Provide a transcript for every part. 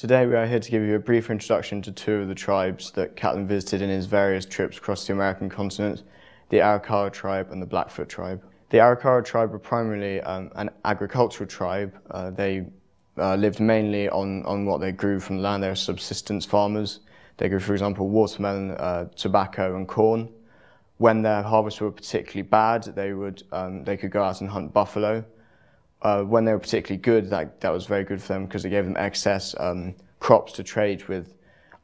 Today we are here to give you a brief introduction to two of the tribes that Catlin visited in his various trips across the American continent, the Arikara tribe and the Blackfoot tribe. The Arikara tribe were primarily an agricultural tribe. They lived mainly on what they grew from the land. They were subsistence farmers. They grew, for example, watermelon, tobacco and corn. When their harvests were particularly bad, they could go out and hunt buffalo. When they were particularly good, that was very good for them because it gave them excess crops to trade with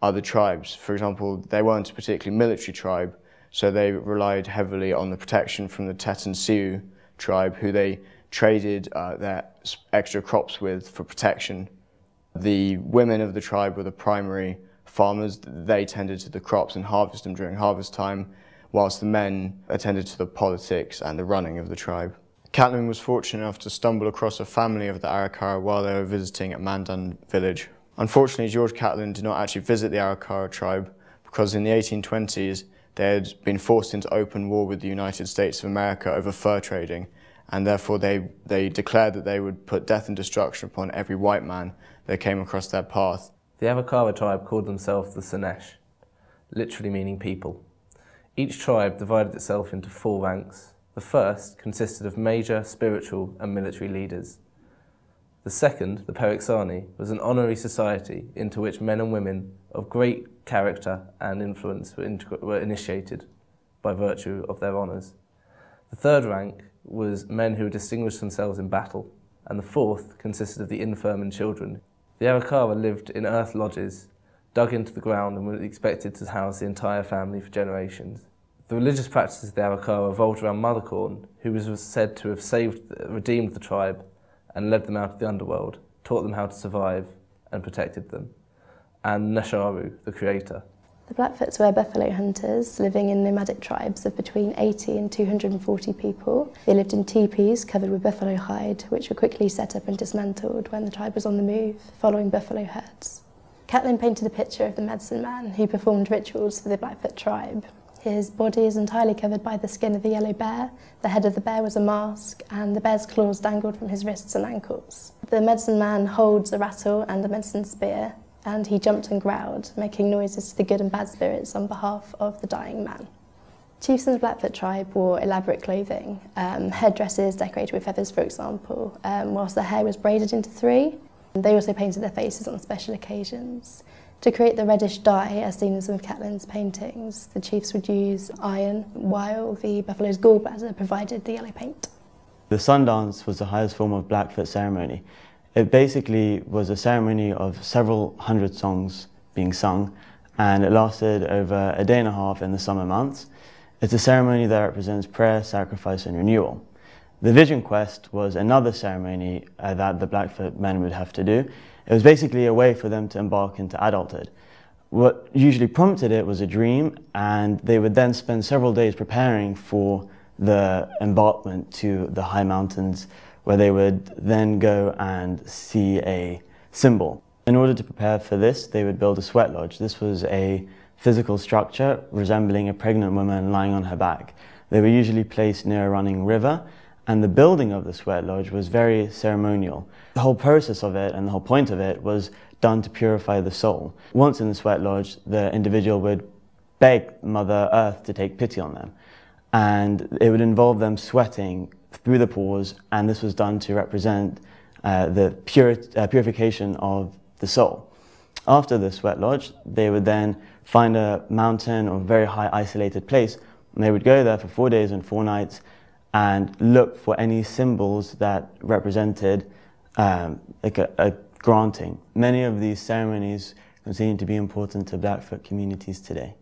other tribes. For example, they weren't a particularly military tribe, so they relied heavily on the protection from the Teton Sioux tribe, who they traded their extra crops with for protection. The women of the tribe were the primary farmers. They tended to the crops and harvested them during harvest time, whilst the men attended to the politics and the running of the tribe. Catlin was fortunate enough to stumble across a family of the Arikara while they were visiting at Mandan village. Unfortunately, George Catlin did not actually visit the Arikara tribe because in the 1820s they had been forced into open war with the United States of America over fur trading, and therefore they declared that they would put death and destruction upon every white man that came across their path. The Arikara tribe called themselves the Sanesh, literally meaning people. Each tribe divided itself into 4 ranks. The first consisted of major spiritual and military leaders. The second, the Perixani, was an honorary society into which men and women of great character and influence were initiated by virtue of their honours. The third rank was men who distinguished themselves in battle, and the fourth consisted of the infirm and children. The Arikara lived in earth lodges, dug into the ground, and were expected to house the entire family for generations. The religious practices of the Arikara revolved around Mother Corn, who was said to have redeemed the tribe and led them out of the underworld, taught them how to survive and protected them, and Nasharu, the creator. The Blackfoots were buffalo hunters living in nomadic tribes of between 80 and 240 people. They lived in teepees covered with buffalo hide, which were quickly set up and dismantled when the tribe was on the move, following buffalo herds. Catlin painted a picture of the medicine man who performed rituals for the Blackfoot tribe. His body is entirely covered by the skin of the yellow bear. The head of the bear was a mask, and the bear's claws dangled from his wrists and ankles. The medicine man holds a rattle and a medicine spear, and he jumped and growled, making noises to the good and bad spirits on behalf of the dying man. Chiefs in the Blackfoot tribe wore elaborate clothing, headdresses decorated with feathers, for example, whilst their hair was braided into 3. They also painted their faces on special occasions. To create the reddish dye, as seen in some of Catlin's paintings, the chiefs would use iron, while the buffalo's gallbladder provided the yellow paint. The sun dance was the highest form of Blackfoot ceremony. It basically was a ceremony of several hundred songs being sung, and it lasted over a day and a half in the summer months. It's a ceremony that represents prayer, sacrifice and renewal. The Vision Quest was another ceremony that the Blackfoot men would have to do. It was basically a way for them to embark into adulthood. What usually prompted it was a dream, and they would then spend several days preparing for the embarkment to the high mountains, where they would then go and see a symbol. In order to prepare for this, they would build a sweat lodge. This was a physical structure resembling a pregnant woman lying on her back. They were usually placed near a running river, and the building of the sweat lodge was very ceremonial. The whole process of it and the whole point of it was done to purify the soul. Once in the sweat lodge, the individual would beg Mother Earth to take pity on them, and it would involve them sweating through the pores, and this was done to represent the purification of the soul. After the sweat lodge, they would then find a mountain or very high isolated place, and they would go there for 4 days and 4 nights and look for any symbols that represented like a granting. Many of these ceremonies continue to be important to Blackfoot communities today.